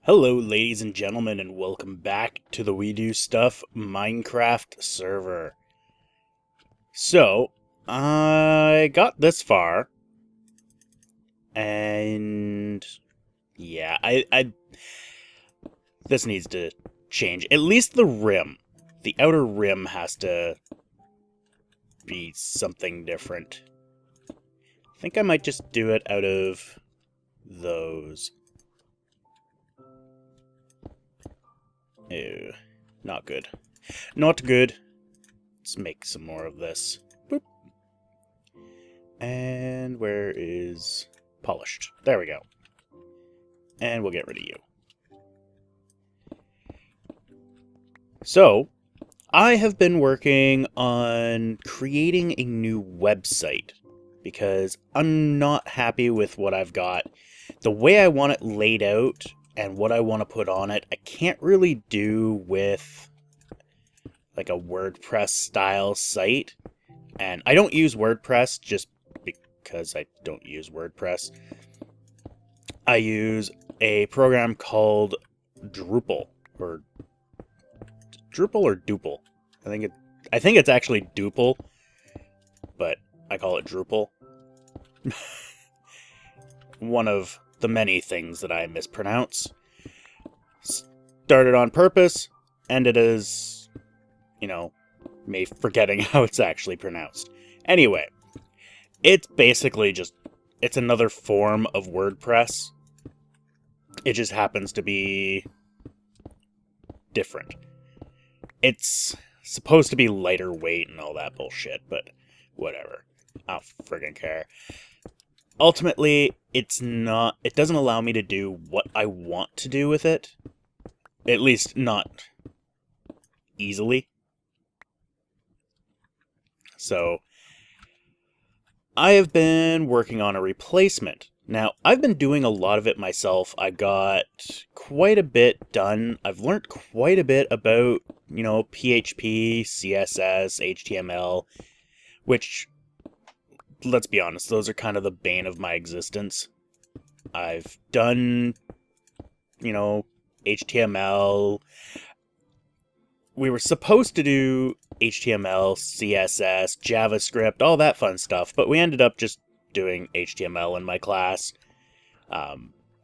Hello, ladies and gentlemen, and welcome back to the We Do Stuff Minecraft server. So, I got this far, and yeah, this needs to change. At least the rim. The outer rim has to be something different. I think I might just do it out of those. Ew, not good. Not good. Let's make some more of this. Boop. And where is polished? There we go. And we'll get rid of you. So, I have been working on creating a new website because I'm not happy with what I've got. The way I want it laid out and what I want to put on it, I can't really do with like a WordPress style site. And I don't use WordPress just because I don't use WordPress. I use a program called Drupal or Duple. I think it's actually Duple, but I call it Drupal. One of the many things that I mispronounce. Started on purpose, ended as, me forgetting how it's actually pronounced. Anyway, it's basically it's another form of WordPress. It just happens to be different. It's supposed to be lighter weight and all that bullshit, but whatever. I don't friggin' care. Ultimately, it doesn't allow me to do what I want to do with it. At least not easily. So, I have been working on a replacement. Now, I've been doing a lot of it myself. I got quite a bit done. I've learned quite a bit about, PHP, CSS, HTML, which, let's be honest, those are kind of the bane of my existence. I've done, HTML. We were supposed to do HTML, CSS, JavaScript, all that fun stuff, but we ended up just doing HTML in my class. I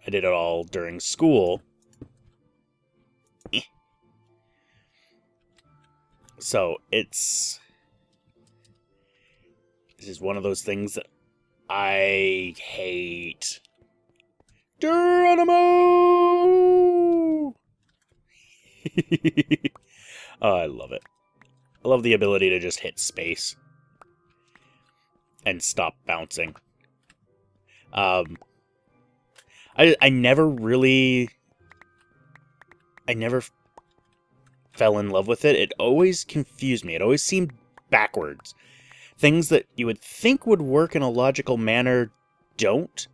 did it all during school. So this is one of those things that I hate. Geronimo! Oh, I love it. I love the ability to just hit space and stop bouncing. I never fell in love with it. It always confused me. It always seemed backwards. Things that you would think would work in a logical manner don't.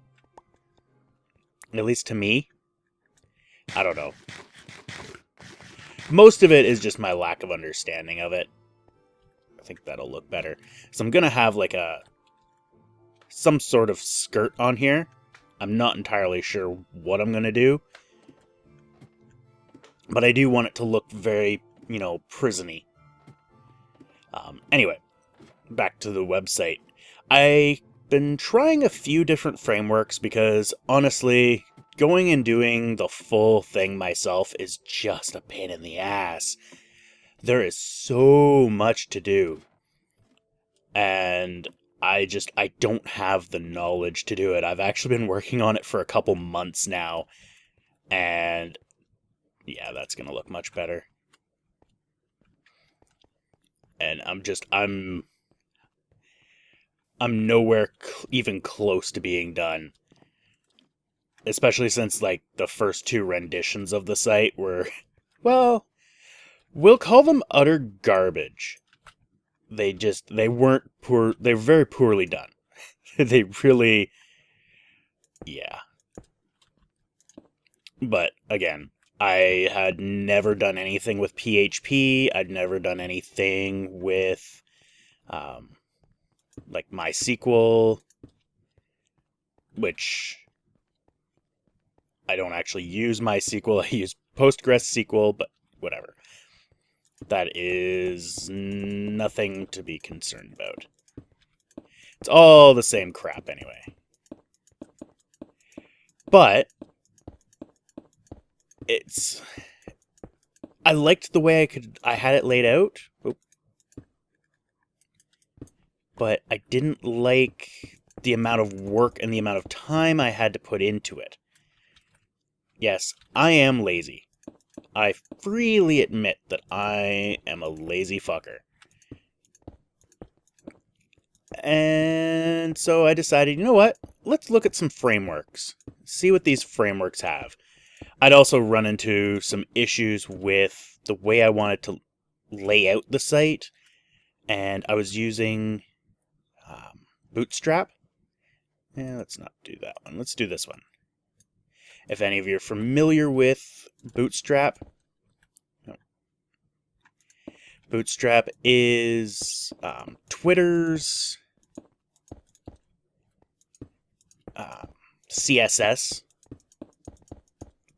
At least to me. I don't know. Most of it is just my lack of understanding of it. I think that'll look better. So I'm going to have like some sort of skirt on here. I'm not entirely sure what I'm going to do. But I do want it to look very, prison-y. Anyway, back to the website. I've been trying a few different frameworks because, honestly, going and doing the full thing myself is just a pain in the ass. There is so much to do. And I don't have the knowledge to do it. I've actually been working on it for a couple months now. And yeah, that's going to look much better. And I'm nowhere even close to being done. Especially since, the first two renditions of the site were, well, we'll call them utter garbage. They weren't poor, they were very poorly done. They really, yeah. But, again, I had never done anything with PHP. I'd never done anything with, MySQL, which I don't actually use MySQL, I use PostgreSQL, but whatever. That is nothing to be concerned about. It's all the same crap anyway. But I liked the way I had it laid out. Oh. But I didn't like the amount of work and the amount of time I had to put into it. Yes, I am lazy. I freely admit that I am a lazy fucker. And so I decided, you know what? Let's look at some frameworks. See what these frameworks have. I'd also run into some issues with the way I wanted to lay out the site. And I was using Bootstrap. Let's not do that one. Let's do this one. If any of you are familiar with Bootstrap, Bootstrap is Twitter's CSS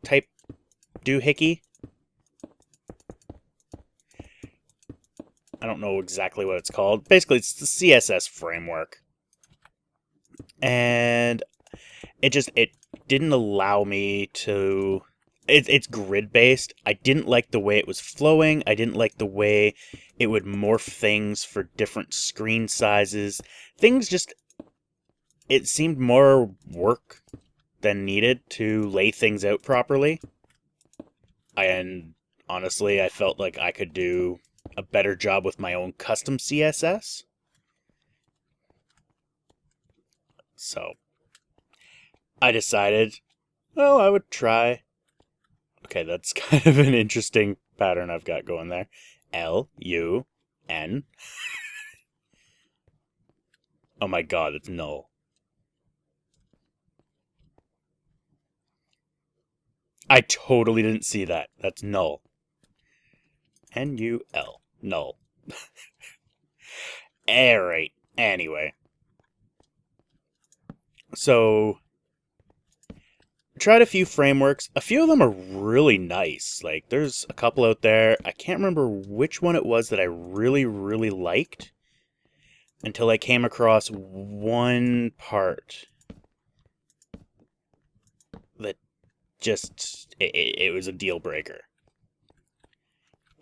type doohickey. I don't know exactly what it's called. Basically, it's the CSS framework. And it didn't allow me to... It's grid-based. I didn't like the way it was flowing. I didn't like the way it would morph things for different screen sizes. Things just... It seemed more work than needed to lay things out properly. And honestly, I felt like I could do a better job with my own custom CSS. So, I decided, well, I would try. Okay, that's kind of an interesting pattern I've got going there. L-U-N. Oh my god, it's null. I totally didn't see that. That's null. N-U-L. Null. Alright, anyway. So, tried a few frameworks. A few of them are really nice. Like, there's a couple out there. I can't remember which one it was that I really, really liked until I came across one part that just, it was a deal breaker.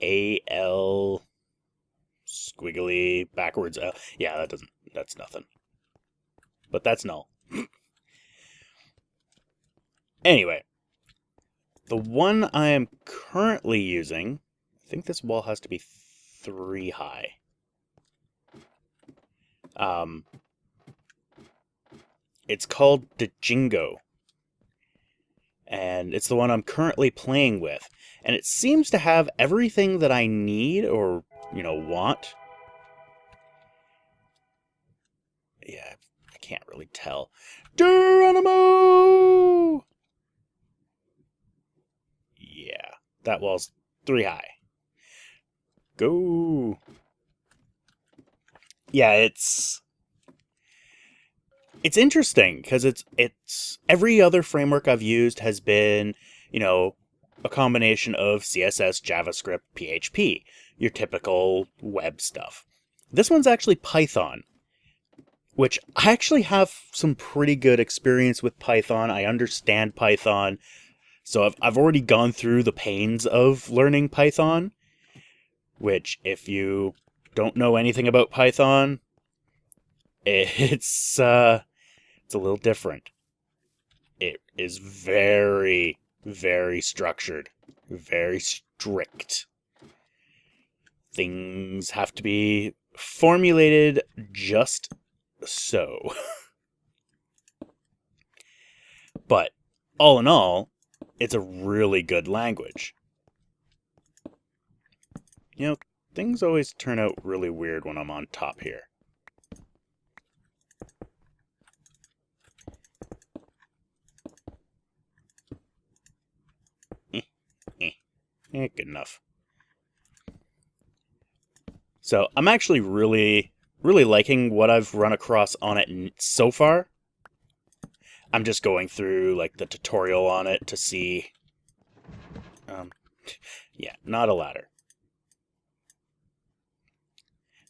A-L squiggly backwards L. Yeah, that's nothing. But that's null. Anyway, the one I am currently using, I think this wall has to be 3 high. It's called Django. And it's the one I'm currently playing with. And it seems to have everything that I need or, want. Yeah, I can't really tell. Geronimo! Yeah, that wall's 3 high. Go! Yeah, it's interesting because it's every other framework I've used has been, a combination of CSS, JavaScript, PHP, your typical web stuff. This one's actually Python, which I actually have some pretty good experience with Python. I understand Python, so I've already gone through the pains of learning Python, which if you don't know anything about Python, it's a little different. It is very, very structured, very strict. Things have to be formulated just so. But all in all, it's a really good language. Things always turn out really weird when I'm on top here. Good enough. So I'm actually really, really liking what I've run across on it so far. I'm just going through like the tutorial on it to see. Yeah, not a ladder.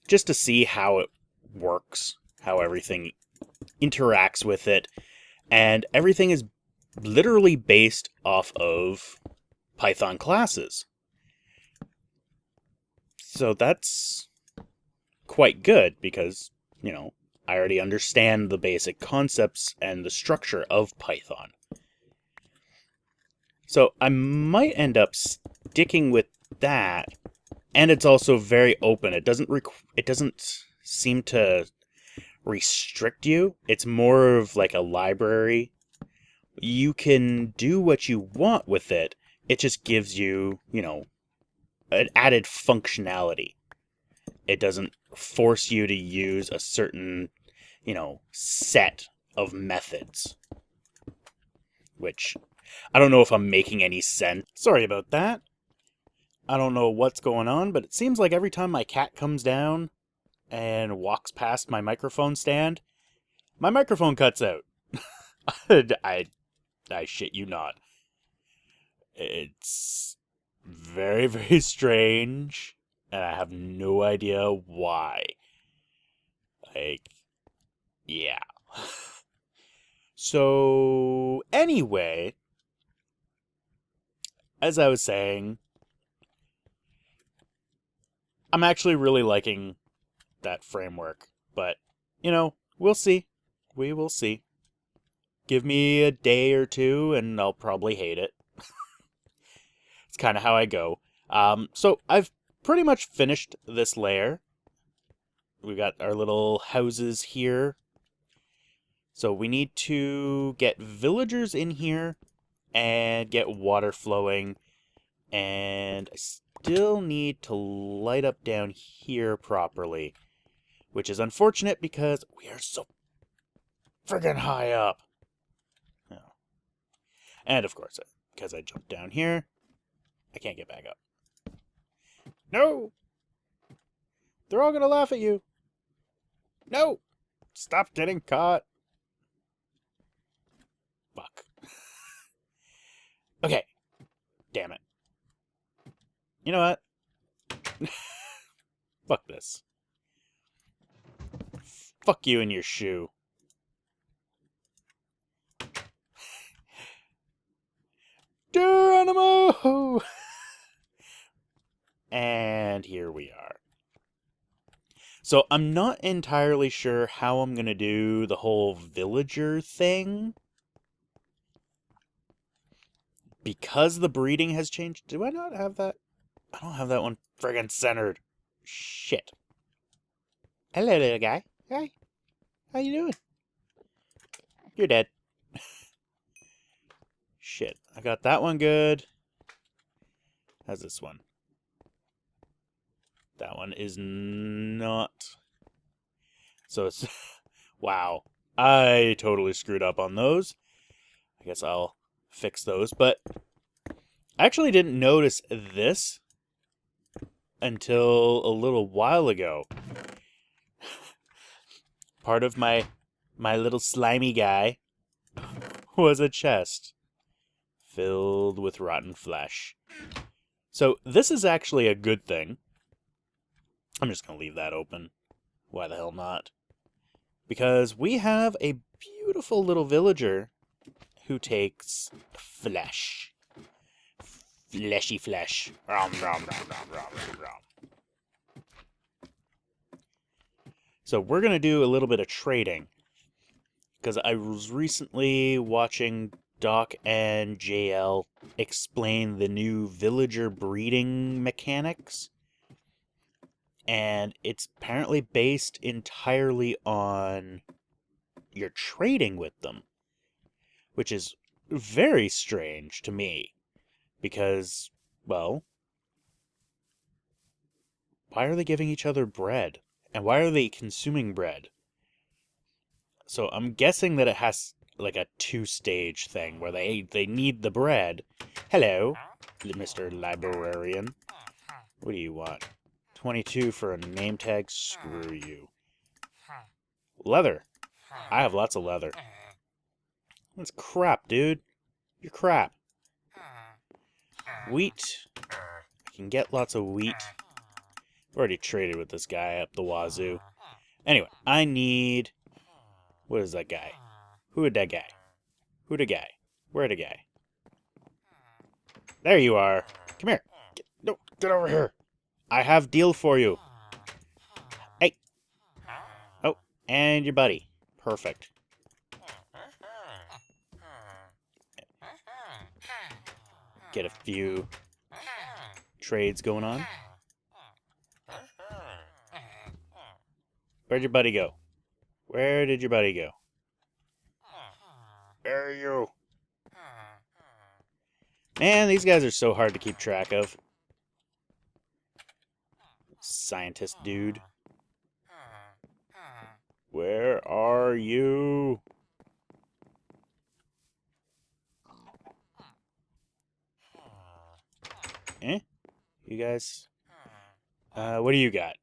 Just to see how it works, how everything interacts with it, and everything is literally based off of Python classes. So that's quite good because, I already understand the basic concepts and the structure of Python. So I might end up sticking with that, and it's also very open. It doesn't seem to restrict you. It's more of like a library. You can do what you want with it. It just gives you, an added functionality. It doesn't force you to use a certain, set of methods. Which, I don't know if I'm making any sense. Sorry about that. I don't know what's going on, but it seems like every time my cat comes down and walks past my microphone stand, my microphone cuts out. I shit you not. It's very, very strange, and I have no idea why. Like, yeah. So, anyway, as I was saying, I'm actually really liking that framework, but, we'll see. We will see. Give me a day or two, and I'll probably hate it. It's kind of how I go. So I've pretty much finished this layer. We got our little houses here. So we need to get villagers in here and get water flowing. And I still need to light up down here properly, which is unfortunate because we are so friggin' high up. Oh. And of course, because I jumped down here, I can't get back up. No! They're all gonna laugh at you. No! Stop getting caught. Fuck. Okay. Damn it. You know what? Fuck this. Fuck you and your shoe. Geronimo! And here we are. So I'm not entirely sure how I'm going to do the whole villager thing. Because the breeding has changed. Do I not have that? I don't have that one friggin' centered. Shit. Hello, little guy. Hi. How you doing? You're dead. Shit. I got that one good. How's this one? That one is not. So it's... Wow. I totally screwed up on those. I guess I'll fix those. But I actually didn't notice this until a little while ago. Part of my little slimy guy was a chest filled with rotten flesh. So this is actually a good thing. I'm just going to leave that open. Why the hell not? Because we have a beautiful little villager who takes flesh. Fleshy flesh. Rom, rom, rom, rom, rom, rom, rom. So we're going to do a little bit of trading. Because I was recently watching Doc and JL explain the new villager breeding mechanics. And it's apparently based entirely on your trading with them. Which is very strange to me. Because, well, why are they giving each other bread? And why are they consuming bread? So I'm guessing that it has like a 2-stage thing where they need the bread. Hello, Mr. Librarian. What do you want? 22 for a name tag? Screw you. Leather. I have lots of leather. That's crap, dude. You're crap. Wheat. I can get lots of wheat. I've already traded with this guy up the wazoo. Anyway, I need... What is that guy? Who is that guy? Who the guy? Where the guy? There you are. Come here. No, get over here. I have deal for you. Hey. Oh, and your buddy. Perfect. Get a few trades going on. Where'd your buddy go? Where did your buddy go? Where are you? Man, these guys are so hard to keep track of. Scientist dude. Where are you? Eh? You guys? What do you got?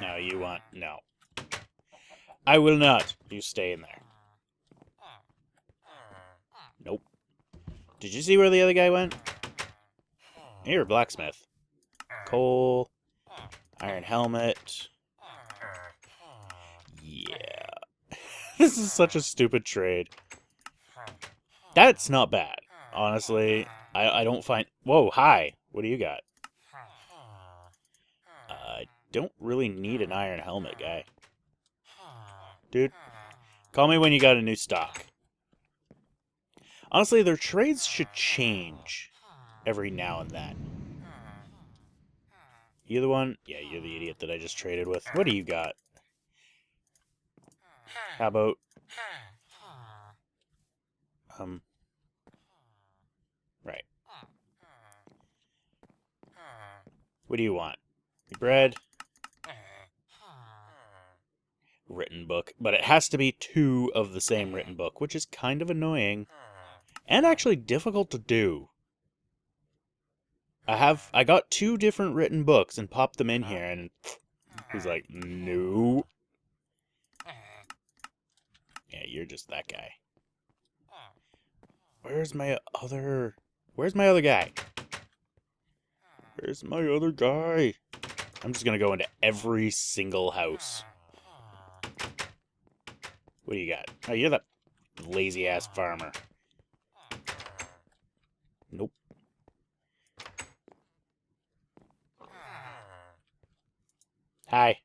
No, you want... No. I will not. You stay in there. Nope. Did you see where the other guy went? You're a blacksmith. Coal. Iron helmet. Yeah. This is such a stupid trade. That's not bad. Honestly, I don't find... Whoa, hi. What do you got? I don't really need an iron helmet, guy. Dude, call me when you got a new stock. Honestly, their trades should change every now and then. You the one? Yeah, you're the idiot that I just traded with. What do you got? How about... Right. What do you want? Bread? Written book. But it has to be 2 of the same written book, which is kind of annoying. And actually difficult to do. I got 2 different written books and popped them in here, and he's like, no. Yeah, you're just that guy. Where's my other guy? Where's my other guy? I'm just gonna go into every single house. What do you got? Oh, you're that lazy-ass farmer. Nope. Hi.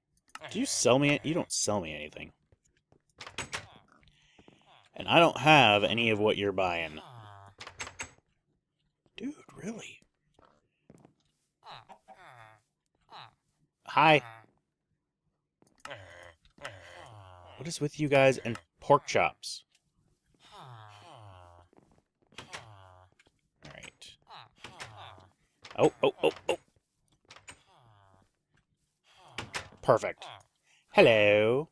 Do you sell me it? You don't sell me anything. And I don't have any of what you're buying. Dude, really? Hi. What is with you guys and pork chops? Alright. Oh, oh, oh, oh. Perfect. Hello.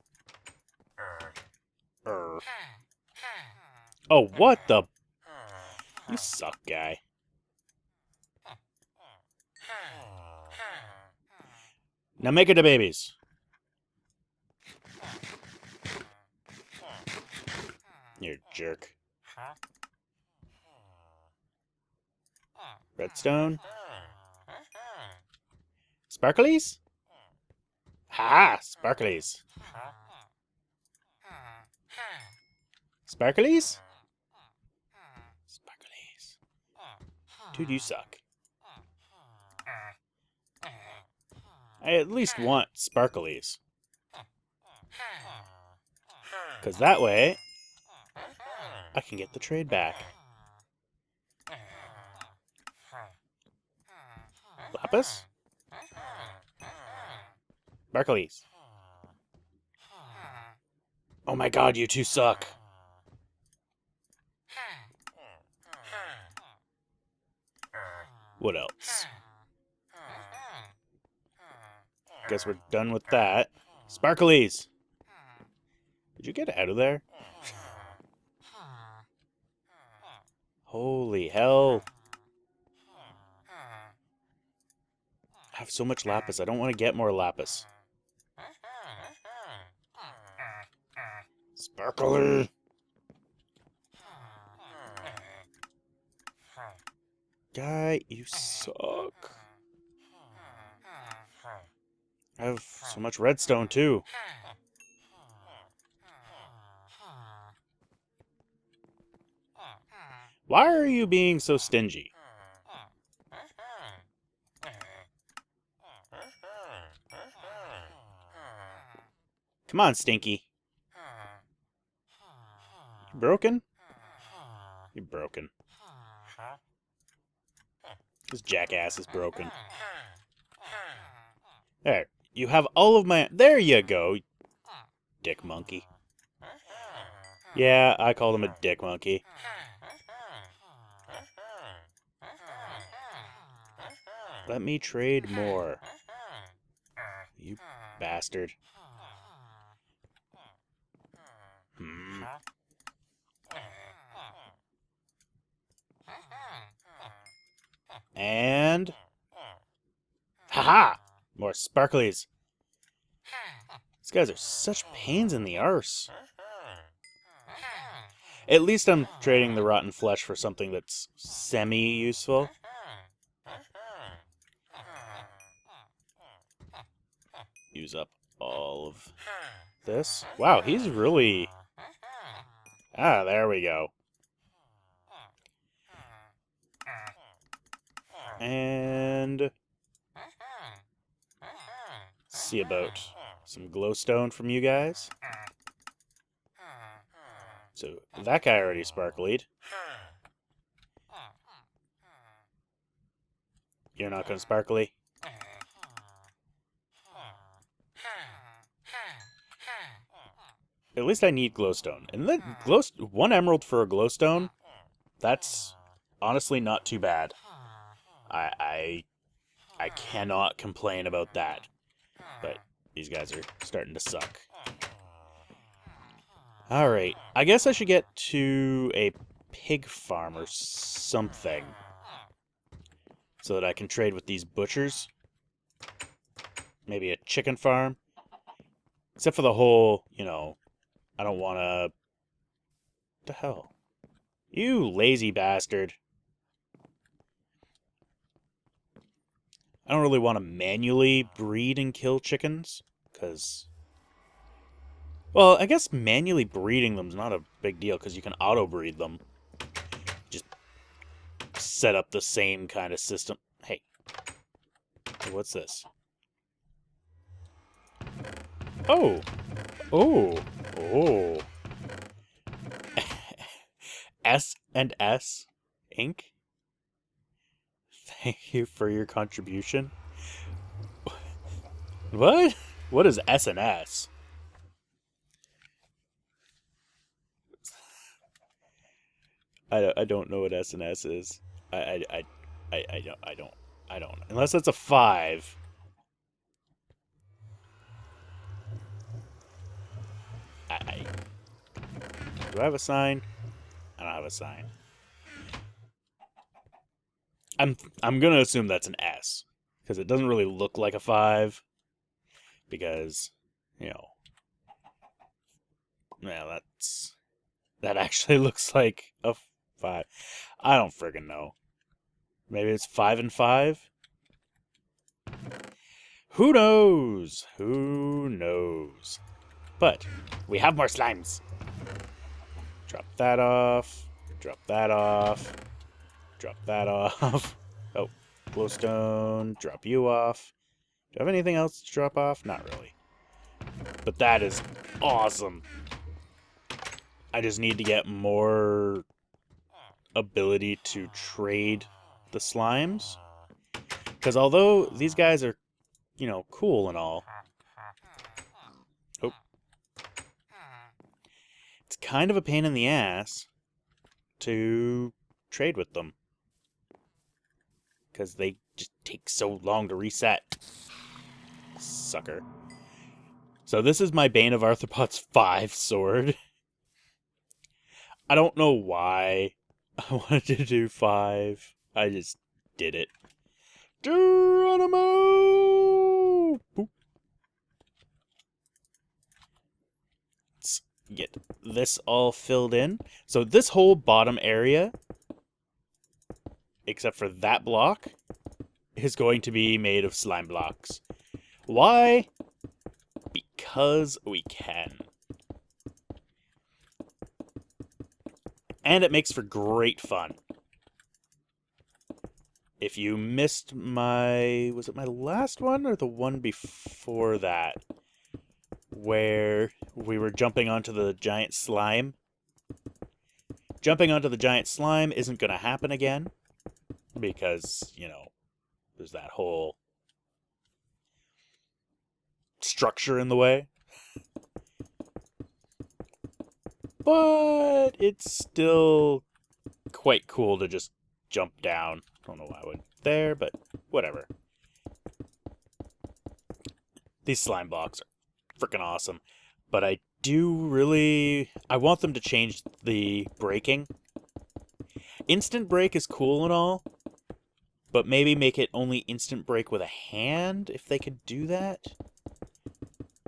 Oh, what the... You suck, guy. Now make it to babies. You're a jerk. Redstone? Sparklies? Ha! Sparklies. Sparklies? Sparklies. Dude, you suck. I at least want sparklies. Because that way, I can get the trade back. Lapis? Sparklies. Oh my god, you two suck. What else? Guess we're done with that. Sparklies! Did you get out of there? Holy hell. I have so much lapis. I don't want to get more lapis. Sparkly! guy, you suck. I have so much redstone, too. Why are you being so stingy? Come on, Stinky. You broken? You're broken. This jackass is broken. There. You have all of my... There you go, dick monkey. Yeah, I called him a dick monkey. Let me trade more. You bastard. And... Haha! More sparklies. These guys are such pains in the arse. At least I'm trading the rotten flesh for something that's semi-useful. Use up all of this. Wow, he's really... Ah, there we go. And... see about some glowstone from you guys. So, that guy already sparkled. You're not gonna sparkly? At least I need glowstone. And then one emerald for a glowstone, that's honestly not too bad. I cannot complain about that. But these guys are starting to suck. Alright, I guess I should get to a pig farm or something. So that I can trade with these butchers. Maybe a chicken farm. Except for the whole, you know, I don't want to... What the hell? You lazy bastard. I don't really want to manually breed and kill chickens, because... Well, I guess manually breeding them is not a big deal, because you can auto-breed them. Just set up the same kind of system. Hey. What's this? Oh. Oh. Oh. S&S Inc. Thank you for your contribution. What? What is S&S? I don't know what S&S is. I don't. Unless that's a 5. Do I have a sign? I don't have a sign. I'm gonna assume that's an S, because it doesn't really look like a 5. Because, you know, well, that actually looks like a 5. I don't friggin' know. Maybe it's 5 and 5. Who knows? Who knows? But we have more slimes. Drop that off. Drop that off. Drop that off. Oh, glowstone. Drop you off. Do I have anything else to drop off? Not really. But that is awesome. I just need to get more ability to trade the slimes. Because although these guys are, you know, cool and all. Oh. It's kind of a pain in the ass to trade with them. Because they just take so long to reset. Sucker. So this is my Bane of Arthropods 5 sword. I don't know why I wanted to do 5. I just did it. Geronimo! Boop. Let's get this all filled in. So this whole bottom area except for that block, is going to be made of slime blocks. Why? Because we can. And it makes for great fun. If you missed my... was it my last one or the one before that? Where we were jumping onto the giant slime. Jumping onto the giant slime isn't going to happen again. Because, you know, there's that whole structure in the way. But it's still quite cool to just jump down. I don't know why I would there, but whatever. These slime blocks are freaking awesome. But I want them to change the breaking. Instant break is cool and all, but maybe make it only instant break with a hand, if they could do that.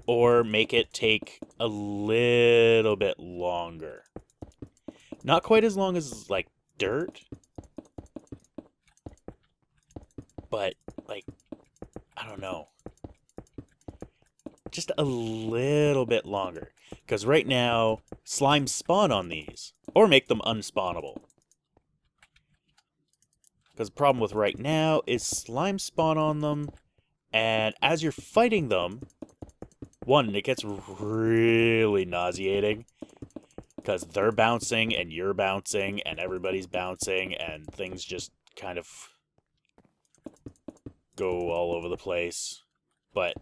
Or make it take a little bit longer. Not quite as long as, like, dirt. But, like, I don't know. Just a little bit longer. Because right now, slimes spawn on these. Or make them unspawnable. Because the problem with right now is slime spawn on them. And as you're fighting them... One, it gets really nauseating because they're bouncing and you're bouncing and everybody's bouncing and things just kind of go all over the place. But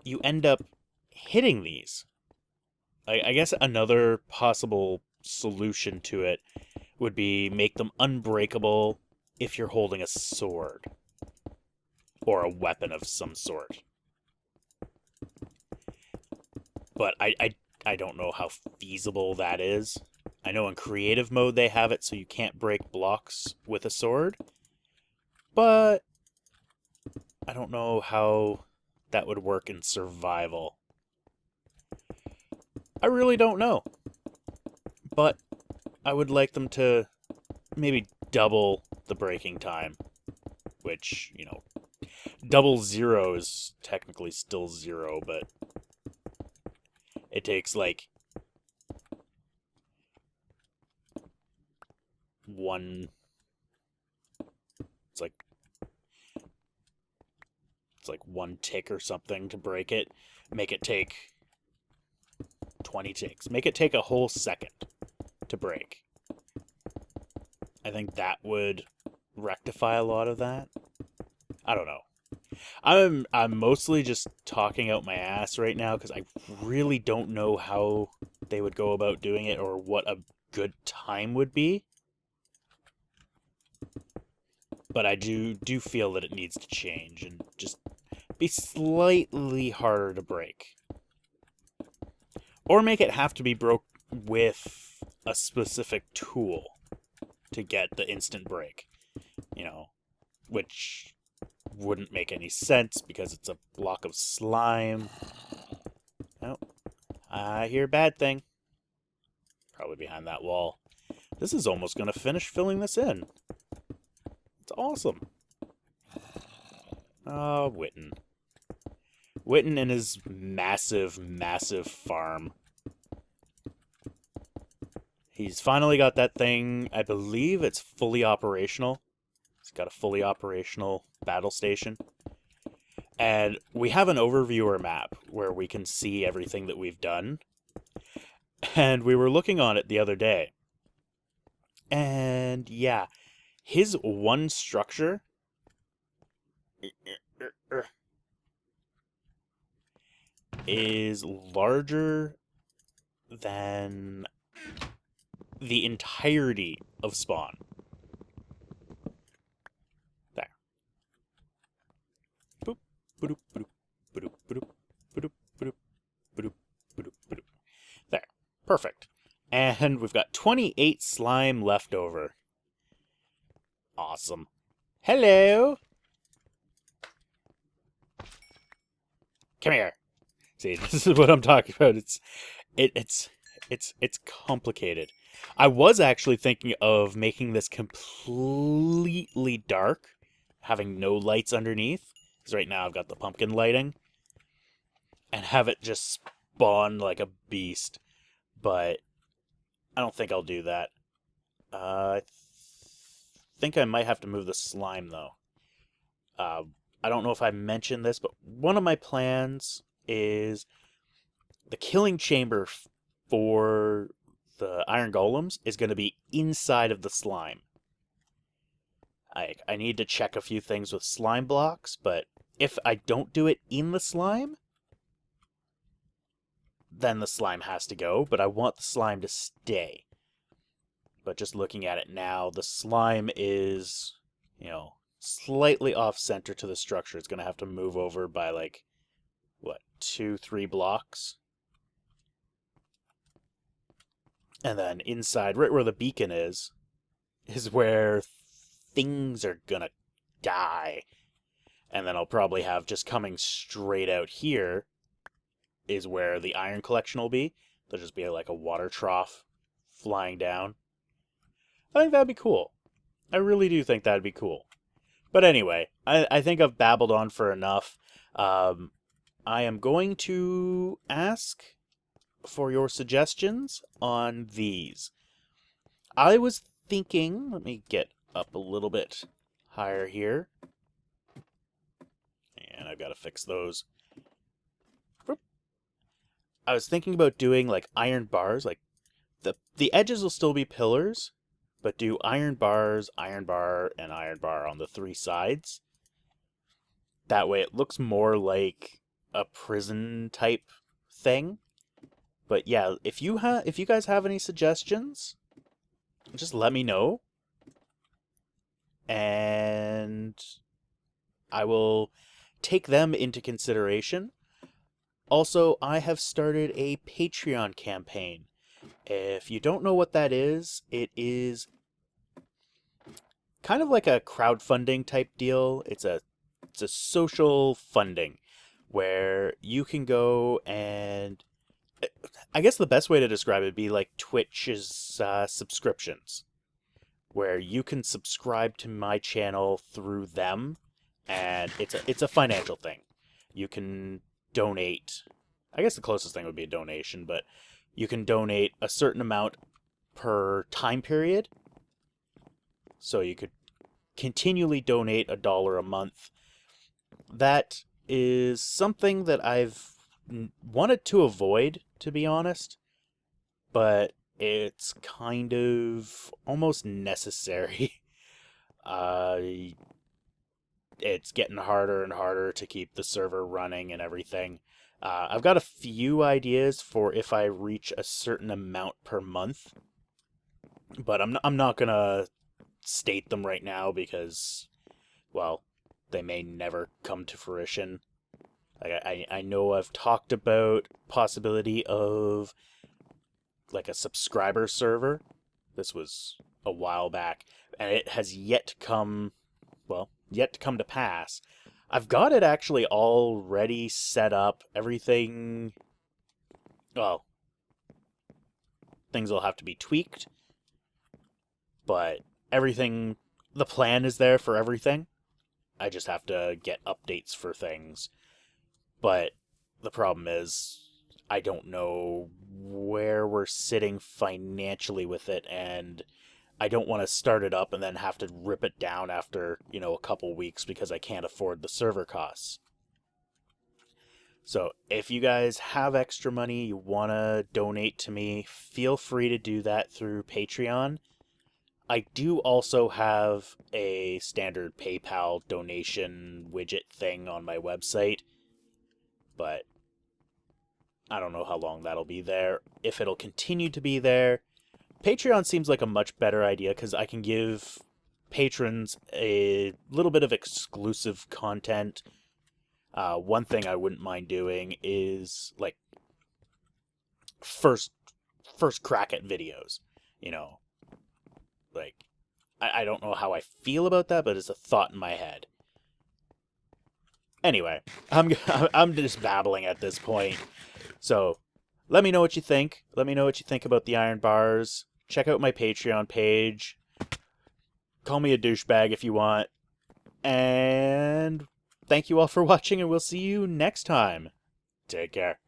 you end up hitting these. I guess another possible solution to it would be make them unbreakable if you're holding a sword or a weapon of some sort. But I don't know how feasible that is. I know in creative mode they have it so you can't break blocks with a sword. But I don't know how that would work in survival. I really don't know. But I would like them to maybe double the breaking time. Which, you know, double 0 is technically still 0, but it takes like one. It's like one tick or something to break it. Make it take 20 ticks. Make it take a whole second to break. I think that would rectify a lot of that. I don't know. I'm mostly just talking out my ass right now because I really don't know how they would go about doing it or what a good time would be. But I do feel that it needs to change and just be slightly harder to break. Or make it have to be broke with a specific tool to get the instant break. You know, which wouldn't make any sense because it's a block of slime. Oh, I hear a bad thing. Probably behind that wall. This is almost going to finish filling this in. It's awesome. Oh, Witten. Witten and his massive, massive farm. He's finally got that thing. I believe it's fully operational. It's got a fully operational battle station. And we have an overviewer map where we can see everything that we've done. And we were looking on it the other day. And yeah, his one structure is larger than the entirety of Spawn. There. Boop, boop, boop, boop, boop, boop, boop, boop, boop, boop. There. Perfect. And we've got 28 slime left over. Awesome. Hello. Come here. See, this is what I'm talking about. It's complicated. I was actually thinking of making this completely dark, having no lights underneath, because right now I've got the pumpkin lighting, and have it just spawn like a beast. But I don't think I'll do that. I think I might have to move the slime, though. Uh, I don't know if I mentioned this, but one of my plans is the killing chamber for the iron golems is going to be inside of the slime. I need to check a few things with slime blocks, but if I don't do it in the slime, then the slime has to go, but I want the slime to stay. But just looking at it now, the slime is, slightly off center to the structure. It's going to have to move over by like, 2-3 blocks. And then inside, right where the beacon is where things are going to die. And then I'll probably have just coming straight out here is where the iron collection will be. There'll just be like a water trough flying down. I think that'd be cool. I really do think that'd be cool. But anyway, I think I've babbled on for enough. I am going to ask for your suggestions on these. I was thinking, let me get up a little bit higher here. And I've got to fix those. I was thinking about doing like iron bars, like the edges will still be pillars, but do iron bars, iron bar, and iron bar on the 3 sides. That way it looks more like a prison type thing. But yeah, if you guys have any suggestions, just let me know. And I will take them into consideration. Also, I have started a Patreon campaign. If you don't know what that is, it is kind of like a crowdfunding type deal. It's a social funding where you can go and I guess the best way to describe it would be like Twitch's subscriptions, where you can subscribe to my channel through them, and it's a financial thing. You can donate. I guess the closest thing would be a donation, but you can donate a certain amount per time period. So you could continually donate $1 a month. That is something that I've wanted to avoid, to be honest, but it's kind of almost necessary. It's getting harder and harder to keep the server running and everything. I've got a few ideas for if I reach a certain amount per month, but I'm not gonna state them right now because, well, they may never come to fruition. Like I know I've talked about possibility of like a subscriber server. This was a while back, and it has yet to come to pass. I've got it actually already set up. Everything, well, things will have to be tweaked, but everything, the plan is there for everything. I just have to get updates for things. But the problem is, I don't know where we're sitting financially with it, and I don't want to start it up and then have to rip it down after, a couple weeks because I can't afford the server costs. So if you guys have extra money, you want to donate to me, feel free to do that through Patreon. I do also have a standard PayPal donation widget thing on my website, but I don't know how long that'll be there. If it'll continue to be there, Patreon seems like a much better idea because I can give patrons a little bit of exclusive content. One thing I wouldn't mind doing is like first crack at videos. Like I don't know how I feel about that, but it's a thought in my head. Anyway, I'm just babbling at this point. So let me know what you think. Let me know what you think about the iron bars. Check out my Patreon page. Call me a douchebag if you want. And thank you all for watching, and we'll see you next time. Take care.